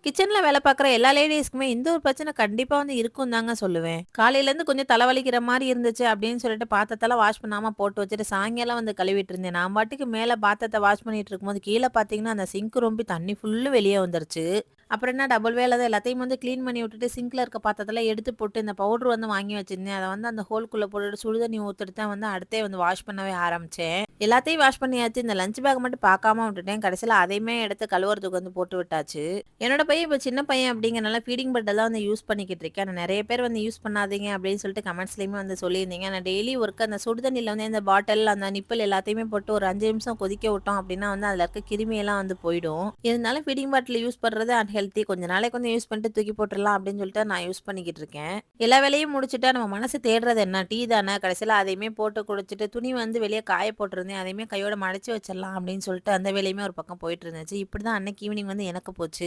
கிச்சன்ல வேலை பார்க்குற எல்லா லேடீஸ்க்குமே இந்த ஒரு பிரச்சனை கண்டிப்பா வந்து இருக்கும் தாங்க சொல்லுவேன். காலையிலேருந்து கொஞ்சம் தலைவலிக்கிற மாரி இருந்துச்சு அப்படின்னு சொல்லிட்டு பாத்திரத்தெல்லாம் வாஷ் பண்ணாம போட்டு வச்சுட்டு சாயங்காலம் வந்து கழுவிட்டு இருந்தேன். நான் பாட்டுக்கு மேல பாத்திரத்த வாஷ் பண்ணிட்டு இருக்கும்போது கீழ பார்த்தீங்கன்னா, அந்த சிங்க் ரொம்பி தண்ணி ஃபுல்லும் வெளிய வந்துருச்சு. அப்புறம் என்ன டபுள் வேல தான் எல்லாத்தையும் வந்து கிளீன் பண்ணி விட்டுட்டு சிங்க்ல இருக்க பாத்திரத்தெல்லாம் எடுத்து போட்டு இந்த பவுடர் வந்து வாங்கி வச்சிருந்தேன். அத வந்து அந்த ஹோல்குள்ள போட்டுட்டு சுடு தண்ணி ஊத்திட்டு தான் வந்து அடுத்தே வந்து வாஷ் பண்ணவே ஆரம்பிச்சேன். எல்லாத்தையும் வாஷ் பண்ணியாச்சு. இந்த லஞ்ச் பேக் மட்டும் பார்க்காம விட்டுட்டேன். கடைசியில அதையுமே எடுத்து கழுவுறதுக்கு வந்து போட்டு விட்டாச்சு. என்னோட பையன் இப்ப சின்ன பையன் அப்படிங்கிறனால ஃபீடிங் பெட் தான் வந்து யூஸ் பண்ணிக்கிட்டு இருக்கேன். ஆனா நெறைய பேர் வந்து யூஸ் பண்ணாதீங்க அப்படின்னு சொல்லிட்டு கமெண்ட்ஸ்லயுமே வந்து சொல்லியிருந்தீங்க. நான் டெய்லி ஒர்க் அந்த சுடு தண்ணியில வந்து இந்த பாட்டில், அந்த நிப்பில் எல்லாத்தையுமே போட்டு ஒரு 5 நிமிஷம் கொதிக்க விட்டோம் அப்படின்னா வந்து அதுல இருக்க கிருமியெல்லாம் வந்து போயிடும். இருந்தாலும் ஃபீடிங் பாட்டில் யூஸ் பண்றது அன்ஹெல்தி. கொஞ்ச நாளைக்கு வந்து யூஸ் பண்ணிட்டு தூக்கி போட்டுறலாம் அப்படின்னு சொல்லிட்டு நான் யூஸ் பண்ணிக்கிட்டு இருக்கேன். எல்லா வேலையும் முடிச்சுட்டா நம்ம மனசு தேடுறது என்ன? டீ தானே. கடைசியில அதையுமே போட்டு குடிச்சிட்டு துணி வந்து வெளிய காய போட்டிருந்தேன். அதையுமே கையோட மடிச்சு வச்சிடலாம் அப்படின்னு சொல்லிட்டு அந்த வேலையுமே ஒரு பக்கம் போயிட்டு இருந்துச்சு. இப்படிதான் அன்னைக்கு ஈவினிங் வந்து எனக்கு போச்சு.